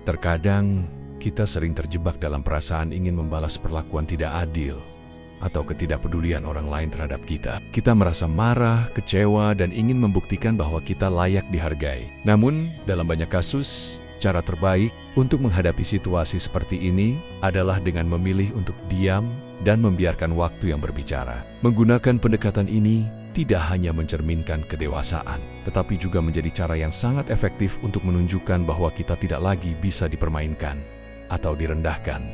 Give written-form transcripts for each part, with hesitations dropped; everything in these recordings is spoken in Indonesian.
Terkadang, kita sering terjebak dalam perasaan ingin membalas perlakuan tidak adil atau ketidakpedulian orang lain terhadap kita. Kita merasa marah, kecewa, dan ingin membuktikan bahwa kita layak dihargai. Namun, dalam banyak kasus, cara terbaik untuk menghadapi situasi seperti ini adalah dengan memilih untuk diam dan membiarkan waktu yang berbicara. Menggunakan pendekatan ini tidak hanya mencerminkan kedewasaan, tetapi juga menjadi cara yang sangat efektif untuk menunjukkan bahwa kita tidak lagi bisa dipermainkan atau direndahkan.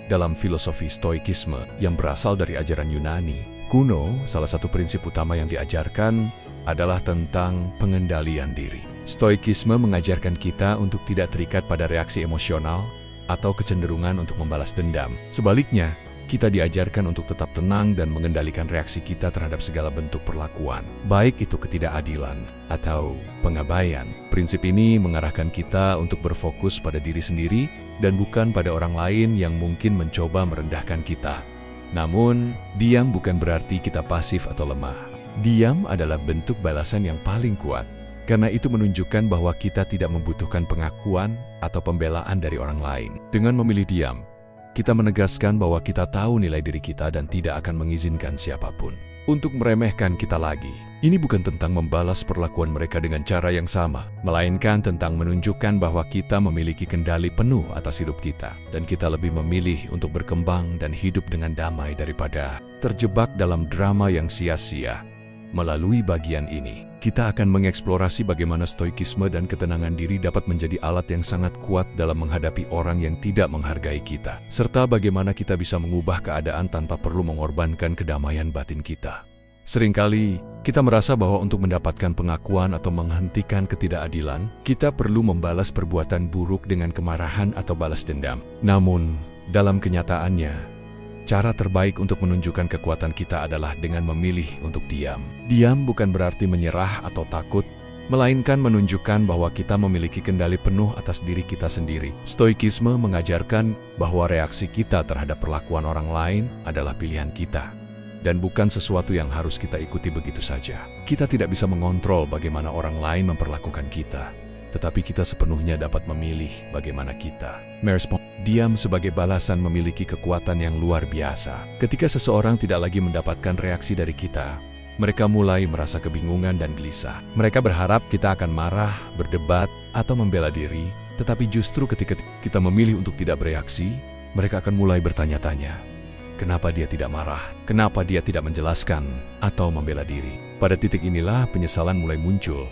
Dalam filosofi Stoikisme yang berasal dari ajaran Yunani kuno, salah satu prinsip utama yang diajarkan adalah tentang pengendalian diri. Stoikisme mengajarkan kita untuk tidak terikat pada reaksi emosional atau kecenderungan untuk membalas dendam. Sebaliknya, kita diajarkan untuk tetap tenang dan mengendalikan reaksi kita terhadap segala bentuk perlakuan, baik itu ketidakadilan atau pengabaian. Prinsip ini mengarahkan kita untuk berfokus pada diri sendiri dan bukan pada orang lain yang mungkin mencoba merendahkan kita. Namun, diam bukan berarti kita pasif atau lemah. Diam adalah bentuk balasan yang paling kuat, karena itu menunjukkan bahwa kita tidak membutuhkan pengakuan atau pembelaan dari orang lain. Dengan memilih diam, kita menegaskan bahwa kita tahu nilai diri kita dan tidak akan mengizinkan siapapun untuk meremehkan kita lagi. Ini bukan tentang membalas perlakuan mereka dengan cara yang sama, melainkan tentang menunjukkan bahwa kita memiliki kendali penuh atas hidup kita, dan kita lebih memilih untuk berkembang dan hidup dengan damai daripada terjebak dalam drama yang sia-sia. Melalui bagian ini, kita akan mengeksplorasi bagaimana stoikisme dan ketenangan diri dapat menjadi alat yang sangat kuat dalam menghadapi orang yang tidak menghargai kita, serta bagaimana kita bisa mengubah keadaan tanpa perlu mengorbankan kedamaian batin kita. Seringkali, kita merasa bahwa untuk mendapatkan pengakuan atau menghentikan ketidakadilan, kita perlu membalas perbuatan buruk dengan kemarahan atau balas dendam. Namun, dalam kenyataannya, cara terbaik untuk menunjukkan kekuatan kita adalah dengan memilih untuk diam. Diam bukan berarti menyerah atau takut, melainkan menunjukkan bahwa kita memiliki kendali penuh atas diri kita sendiri. Stoikisme mengajarkan bahwa reaksi kita terhadap perlakuan orang lain adalah pilihan kita, dan bukan sesuatu yang harus kita ikuti begitu saja. Kita tidak bisa mengontrol bagaimana orang lain memperlakukan kita, tetapi kita sepenuhnya dapat memilih bagaimana kita merespon. Diam sebagai balasan memiliki kekuatan yang luar biasa. Ketika seseorang tidak lagi mendapatkan reaksi dari kita, mereka mulai merasa kebingungan dan gelisah. Mereka berharap kita akan marah, berdebat, atau membela diri, tetapi justru ketika kita memilih untuk tidak bereaksi, mereka akan mulai bertanya-tanya, kenapa dia tidak marah? Kenapa dia tidak menjelaskan atau membela diri? Pada titik inilah penyesalan mulai muncul,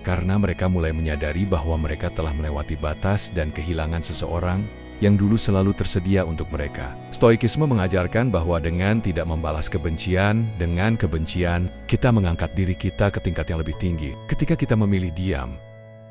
karena mereka mulai menyadari bahwa mereka telah melewati batas dan kehilangan seseorang yang dulu selalu tersedia untuk mereka. Stoikisme mengajarkan bahwa dengan tidak membalas kebencian, dengan kebencian, kita mengangkat diri kita ke tingkat yang lebih tinggi. Ketika kita memilih diam,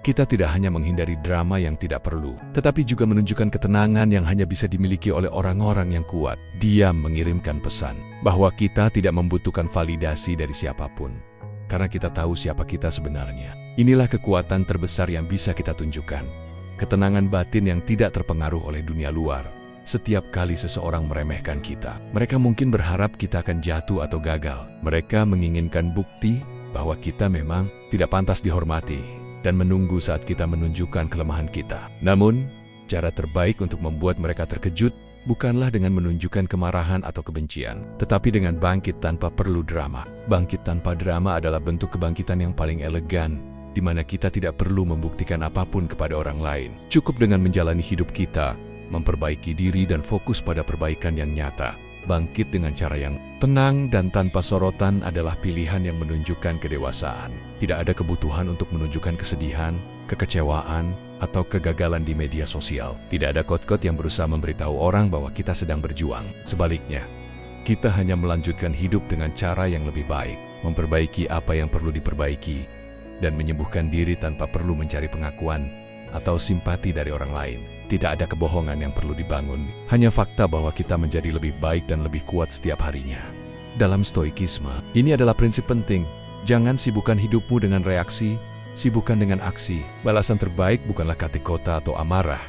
kita tidak hanya menghindari drama yang tidak perlu, tetapi juga menunjukkan ketenangan yang hanya bisa dimiliki oleh orang-orang yang kuat. Diam mengirimkan pesan bahwa kita tidak membutuhkan validasi dari siapapun, karena kita tahu siapa kita sebenarnya. Inilah kekuatan terbesar yang bisa kita tunjukkan. Ketenangan batin yang tidak terpengaruh oleh dunia luar. Setiap kali seseorang meremehkan kita, mereka mungkin berharap kita akan jatuh atau gagal. Mereka menginginkan bukti bahwa kita memang tidak pantas dihormati dan menunggu saat kita menunjukkan kelemahan kita. Namun, cara terbaik untuk membuat mereka terkejut bukanlah dengan menunjukkan kemarahan atau kebencian, tetapi dengan bangkit tanpa perlu drama. Bangkit tanpa drama adalah bentuk kebangkitan yang paling elegan, di mana kita tidak perlu membuktikan apapun kepada orang lain. Cukup dengan menjalani hidup kita, memperbaiki diri dan fokus pada perbaikan yang nyata. Bangkit dengan cara yang tenang dan tanpa sorotan adalah pilihan yang menunjukkan kedewasaan. Tidak ada kebutuhan untuk menunjukkan kesedihan, kekecewaan, atau kegagalan di media sosial. Tidak ada quote-quote yang berusaha memberitahu orang bahwa kita sedang berjuang. Sebaliknya, kita hanya melanjutkan hidup dengan cara yang lebih baik, memperbaiki apa yang perlu diperbaiki, dan menyembuhkan diri tanpa perlu mencari pengakuan atau simpati dari orang lain. Tidak ada kebohongan yang perlu dibangun, hanya fakta bahwa kita menjadi lebih baik dan lebih kuat setiap harinya. Dalam stoikisme, ini adalah prinsip penting. Jangan sibukkan hidupmu dengan reaksi, sibukkan dengan aksi. Balasan terbaik bukanlah kata-kata atau amarah,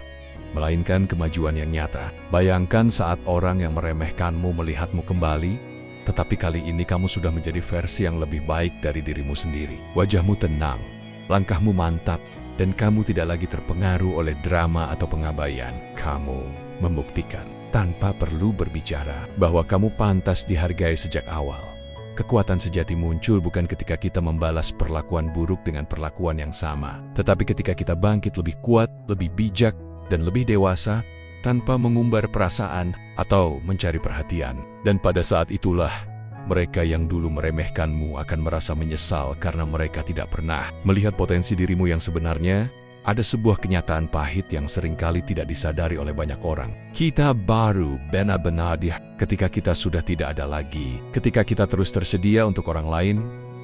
melainkan kemajuan yang nyata. Bayangkan saat orang yang meremehkanmu melihatmu kembali, tetapi kali ini kamu sudah menjadi versi yang lebih baik dari dirimu sendiri. Wajahmu tenang, langkahmu mantap, dan kamu tidak lagi terpengaruh oleh drama atau pengabaian. Kamu membuktikan tanpa perlu berbicara bahwa kamu pantas dihargai sejak awal. Kekuatan sejati muncul bukan ketika kita membalas perlakuan buruk dengan perlakuan yang sama, tetapi ketika kita bangkit lebih kuat, lebih bijak, dan lebih dewasa tanpa mengumbar perasaan atau mencari perhatian. Dan pada saat itulah, mereka yang dulu meremehkanmu akan merasa menyesal karena mereka tidak pernah melihat potensi dirimu yang sebenarnya. Ada sebuah kenyataan pahit yang seringkali tidak disadari oleh banyak orang. Kita baru benar-benar ketika kita sudah tidak ada lagi. Ketika kita terus tersedia untuk orang lain,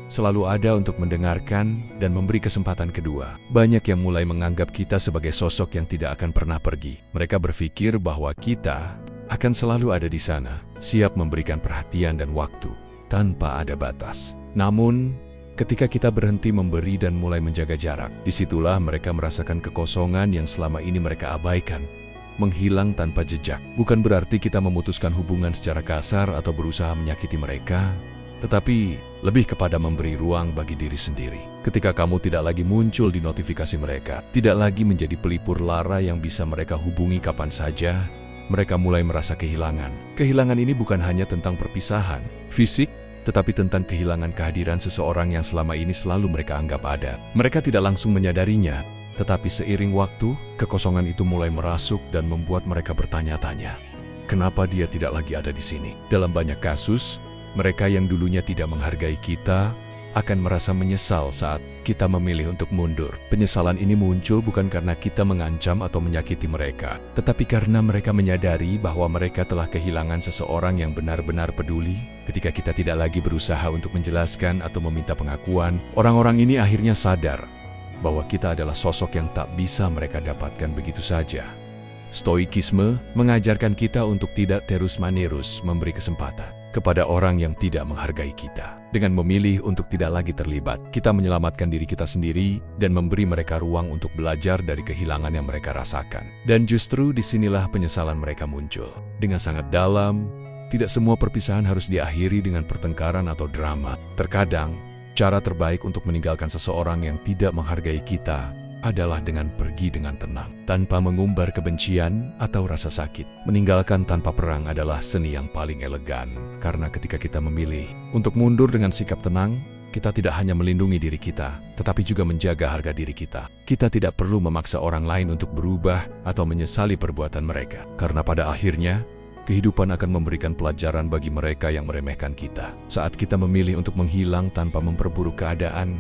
selalu ada untuk mendengarkan dan memberi kesempatan kedua. Banyak yang mulai menganggap kita sebagai sosok yang tidak akan pernah pergi. Mereka berpikir bahwa kita akan selalu ada di sana, siap memberikan perhatian dan waktu, tanpa ada batas. Namun, ketika kita berhenti memberi dan mulai menjaga jarak, disitulah mereka merasakan kekosongan yang selama ini mereka abaikan, menghilang tanpa jejak. Bukan berarti kita memutuskan hubungan secara kasar atau berusaha menyakiti mereka, tetapi lebih kepada memberi ruang bagi diri sendiri. Ketika kamu tidak lagi muncul di notifikasi mereka, tidak lagi menjadi pelipur lara yang bisa mereka hubungi kapan saja, mereka mulai merasa kehilangan. Kehilangan ini bukan hanya tentang perpisahan fisik, tetapi tentang kehilangan kehadiran seseorang yang selama ini selalu mereka anggap ada. Mereka tidak langsung menyadarinya, tetapi seiring waktu, kekosongan itu mulai merasuk dan membuat mereka bertanya-tanya, kenapa dia tidak lagi ada di sini? Dalam banyak kasus, mereka yang dulunya tidak menghargai kita akan merasa menyesal saat kita memilih untuk mundur. Penyesalan ini muncul bukan karena kita mengancam atau menyakiti mereka, tetapi karena mereka menyadari bahwa mereka telah kehilangan seseorang yang benar-benar peduli. Ketika kita tidak lagi berusaha untuk menjelaskan atau meminta pengakuan, orang-orang ini akhirnya sadar bahwa kita adalah sosok yang tak bisa mereka dapatkan begitu saja. Stoikisme mengajarkan kita untuk tidak terus-menerus memberi kesempatan kepada orang yang tidak menghargai kita. Dengan memilih untuk tidak lagi terlibat, kita menyelamatkan diri kita sendiri dan memberi mereka ruang untuk belajar dari kehilangan yang mereka rasakan. Dan justru disinilah penyesalan mereka muncul. Dengan sangat dalam, tidak semua perpisahan harus diakhiri dengan pertengkaran atau drama. Terkadang, cara terbaik untuk meninggalkan seseorang yang tidak menghargai kita adalah dengan pergi dengan tenang, tanpa mengumbar kebencian atau rasa sakit. Meninggalkan tanpa perang adalah seni yang paling elegan, karena ketika kita memilih untuk mundur dengan sikap tenang, kita tidak hanya melindungi diri kita, tetapi juga menjaga harga diri kita. Kita tidak perlu memaksa orang lain untuk berubah atau menyesali perbuatan mereka, karena pada akhirnya, kehidupan akan memberikan pelajaran bagi mereka yang meremehkan kita. Saat kita memilih untuk menghilang tanpa memperburuk keadaan,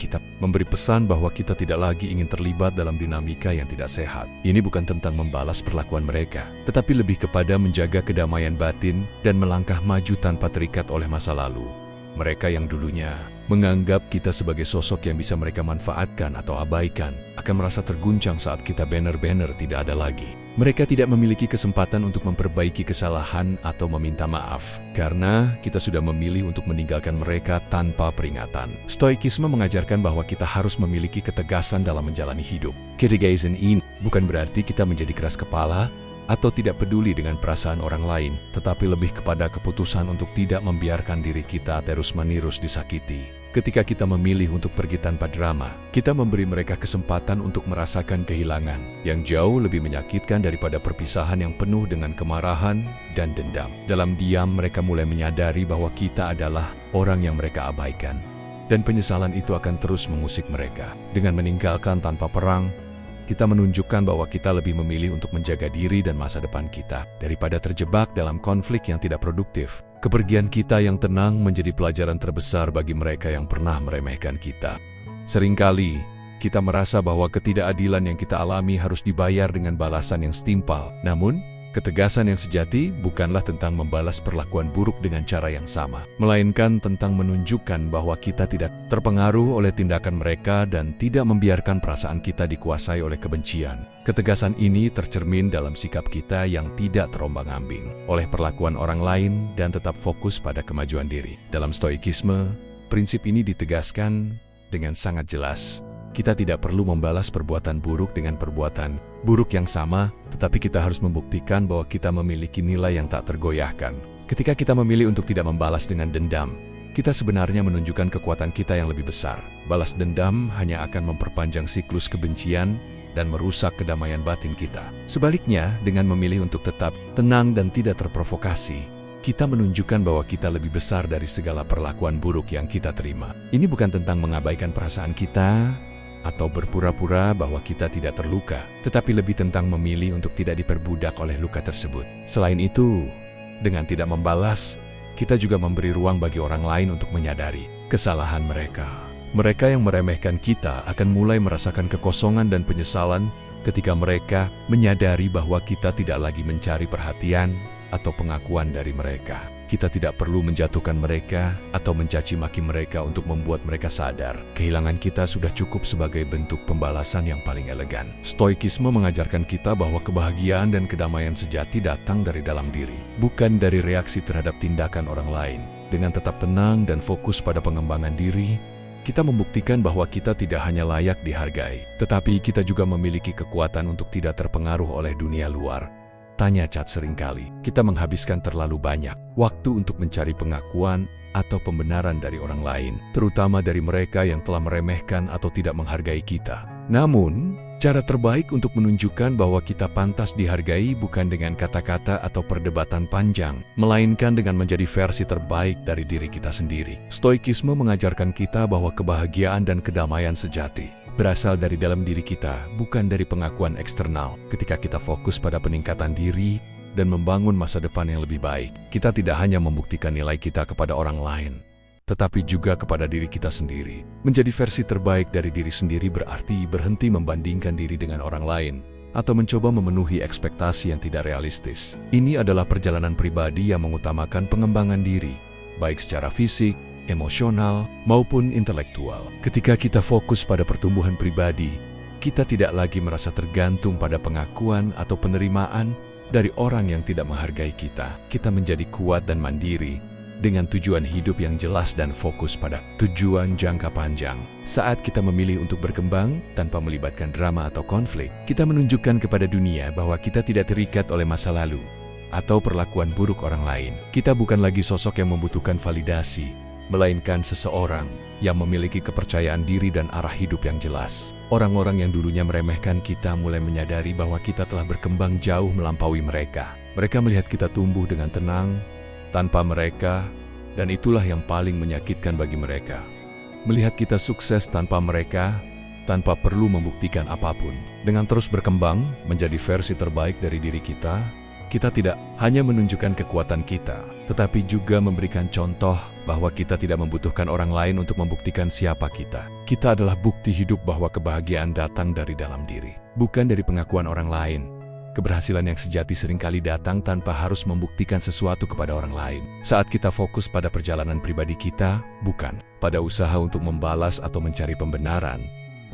kita memberi pesan bahwa kita tidak lagi ingin terlibat dalam dinamika yang tidak sehat. Ini bukan tentang membalas perlakuan mereka, tetapi lebih kepada menjaga kedamaian batin dan melangkah maju tanpa terikat oleh masa lalu. Mereka yang dulunya menganggap kita sebagai sosok yang bisa mereka manfaatkan atau abaikan, akan merasa terguncang saat kita benar-benar tidak ada lagi. Mereka tidak memiliki kesempatan untuk memperbaiki kesalahan atau meminta maaf, karena kita sudah memilih untuk meninggalkan mereka tanpa peringatan. Stoikisme mengajarkan bahwa kita harus memiliki ketegasan dalam menjalani hidup. Ketegasan ini bukan berarti kita menjadi keras kepala atau tidak peduli dengan perasaan orang lain, tetapi lebih kepada keputusan untuk tidak membiarkan diri kita terus-menerus disakiti. Ketika kita memilih untuk pergi tanpa drama, kita memberi mereka kesempatan untuk merasakan kehilangan yang jauh lebih menyakitkan daripada perpisahan yang penuh dengan kemarahan dan dendam. Dalam diam, mereka mulai menyadari bahwa kita adalah orang yang mereka abaikan, dan penyesalan itu akan terus mengusik mereka. Dengan meninggalkan tanpa perang, kita menunjukkan bahwa kita lebih memilih untuk menjaga diri dan masa depan kita daripada terjebak dalam konflik yang tidak produktif. Kepergian kita yang tenang menjadi pelajaran terbesar bagi mereka yang pernah meremehkan kita. Seringkali, kita merasa bahwa ketidakadilan yang kita alami harus dibayar dengan balasan yang setimpal. Namun, ketegasan yang sejati bukanlah tentang membalas perlakuan buruk dengan cara yang sama, melainkan tentang menunjukkan bahwa kita tidak terpengaruh oleh tindakan mereka dan tidak membiarkan perasaan kita dikuasai oleh kebencian. Ketegasan ini tercermin dalam sikap kita yang tidak terombang-ambing oleh perlakuan orang lain dan tetap fokus pada kemajuan diri. Dalam stoikisme, prinsip ini ditegaskan dengan sangat jelas. Kita tidak perlu membalas perbuatan buruk dengan perbuatan buruk yang sama, tetapi kita harus membuktikan bahwa kita memiliki nilai yang tak tergoyahkan. Ketika kita memilih untuk tidak membalas dengan dendam, kita sebenarnya menunjukkan kekuatan kita yang lebih besar. Balas dendam hanya akan memperpanjang siklus kebencian dan merusak kedamaian batin kita. Sebaliknya, dengan memilih untuk tetap tenang dan tidak terprovokasi, kita menunjukkan bahwa kita lebih besar dari segala perlakuan buruk yang kita terima. Ini bukan tentang mengabaikan perasaan kita atau berpura-pura bahwa kita tidak terluka, tetapi lebih tentang memilih untuk tidak diperbudak oleh luka tersebut. Selain itu, dengan tidak membalas, kita juga memberi ruang bagi orang lain untuk menyadari kesalahan mereka. Mereka yang meremehkan kita akan mulai merasakan kekosongan dan penyesalan ketika mereka menyadari bahwa kita tidak lagi mencari perhatian atau pengakuan dari mereka. Kita tidak perlu menjatuhkan mereka atau mencaci maki mereka untuk membuat mereka sadar. Kehilangan kita sudah cukup sebagai bentuk pembalasan yang paling elegan. Stoikisme mengajarkan kita bahwa kebahagiaan dan kedamaian sejati datang dari dalam diri, bukan dari reaksi terhadap tindakan orang lain. Dengan tetap tenang dan fokus pada pengembangan diri, kita membuktikan bahwa kita tidak hanya layak dihargai, tetapi kita juga memiliki kekuatan untuk tidak terpengaruh oleh dunia luar. Tanya Chad, seringkali kita menghabiskan terlalu banyak waktu untuk mencari pengakuan atau pembenaran dari orang lain, terutama dari mereka yang telah meremehkan atau tidak menghargai kita. Namun, cara terbaik untuk menunjukkan bahwa kita pantas dihargai bukan dengan kata-kata atau perdebatan panjang, melainkan dengan menjadi versi terbaik dari diri kita sendiri. Stoikisme mengajarkan kita bahwa kebahagiaan dan kedamaian sejati berasal dari dalam diri kita, bukan dari pengakuan eksternal. Ketika kita fokus pada peningkatan diri dan membangun masa depan yang lebih baik, kita tidak hanya membuktikan nilai kita kepada orang lain, tetapi juga kepada diri kita sendiri. Menjadi versi terbaik dari diri sendiri berarti berhenti membandingkan diri dengan orang lain atau mencoba memenuhi ekspektasi yang tidak realistis. Ini adalah perjalanan pribadi yang mengutamakan pengembangan diri, baik secara fisik, emosional, maupun intelektual. Ketika kita fokus pada pertumbuhan pribadi, kita tidak lagi merasa tergantung pada pengakuan atau penerimaan dari orang yang tidak menghargai kita. Kita menjadi kuat dan mandiri dengan tujuan hidup yang jelas dan fokus pada tujuan jangka panjang. Saat kita memilih untuk berkembang tanpa melibatkan drama atau konflik, kita menunjukkan kepada dunia bahwa kita tidak terikat oleh masa lalu atau perlakuan buruk orang lain. Kita bukan lagi sosok yang membutuhkan validasi, melainkan seseorang yang memiliki kepercayaan diri dan arah hidup yang jelas. Orang-orang yang dulunya meremehkan kita mulai menyadari bahwa kita telah berkembang jauh melampaui mereka. Mereka melihat kita tumbuh dengan tenang, tanpa mereka, dan itulah yang paling menyakitkan bagi mereka. Melihat kita sukses tanpa mereka, tanpa perlu membuktikan apapun. Dengan terus berkembang, menjadi versi terbaik dari diri kita tidak hanya menunjukkan kekuatan kita, tetapi juga memberikan contoh bahwa kita tidak membutuhkan orang lain untuk membuktikan siapa kita. Kita adalah bukti hidup bahwa kebahagiaan datang dari dalam diri, bukan dari pengakuan orang lain. Keberhasilan yang sejati seringkali datang tanpa harus membuktikan sesuatu kepada orang lain. Saat kita fokus pada perjalanan pribadi kita, bukan pada usaha untuk membalas atau mencari pembenaran,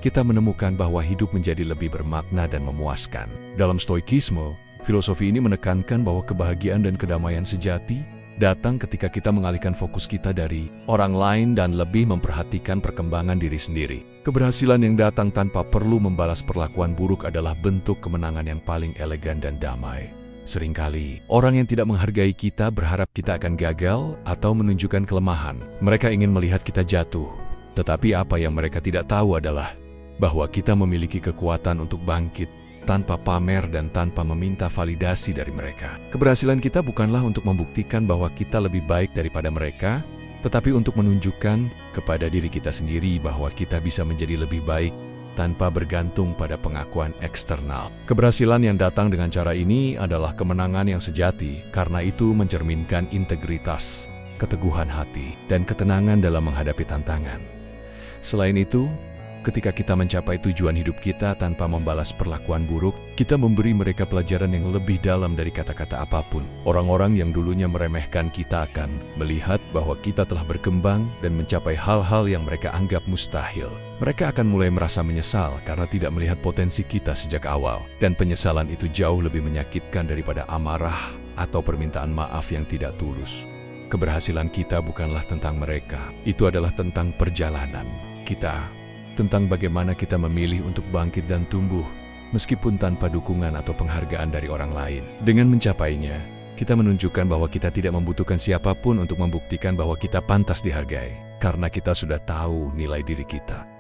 kita menemukan bahwa hidup menjadi lebih bermakna dan memuaskan. Dalam Stoikisme, filosofi ini menekankan bahwa kebahagiaan dan kedamaian sejati datang ketika kita mengalihkan fokus kita dari orang lain dan lebih memperhatikan perkembangan diri sendiri. Keberhasilan yang datang tanpa perlu membalas perlakuan buruk adalah bentuk kemenangan yang paling elegan dan damai. Seringkali, orang yang tidak menghargai kita berharap kita akan gagal atau menunjukkan kelemahan. Mereka ingin melihat kita jatuh. Tetapi apa yang mereka tidak tahu adalah bahwa kita memiliki kekuatan untuk bangkit tanpa pamer dan tanpa meminta validasi dari mereka. Keberhasilan kita bukanlah untuk membuktikan bahwa kita lebih baik daripada mereka, tetapi untuk menunjukkan kepada diri kita sendiri bahwa kita bisa menjadi lebih baik tanpa bergantung pada pengakuan eksternal. Keberhasilan yang datang dengan cara ini adalah kemenangan yang sejati, karena itu mencerminkan integritas, keteguhan hati, dan ketenangan dalam menghadapi tantangan. Selain itu, ketika kita mencapai tujuan hidup kita tanpa membalas perlakuan buruk, kita memberi mereka pelajaran yang lebih dalam dari kata-kata apapun. Orang-orang yang dulunya meremehkan kita akan melihat bahwa kita telah berkembang dan mencapai hal-hal yang mereka anggap mustahil. Mereka akan mulai merasa menyesal karena tidak melihat potensi kita sejak awal. Dan penyesalan itu jauh lebih menyakitkan daripada amarah atau permintaan maaf yang tidak tulus. Keberhasilan kita bukanlah tentang mereka. Itu adalah tentang perjalanan kita, tentang bagaimana kita memilih untuk bangkit dan tumbuh, meskipun tanpa dukungan atau penghargaan dari orang lain. Dengan mencapainya, Kita menunjukkan bahwa kita tidak membutuhkan siapapun untuk membuktikan bahwa kita pantas dihargai, karena kita sudah tahu nilai diri kita.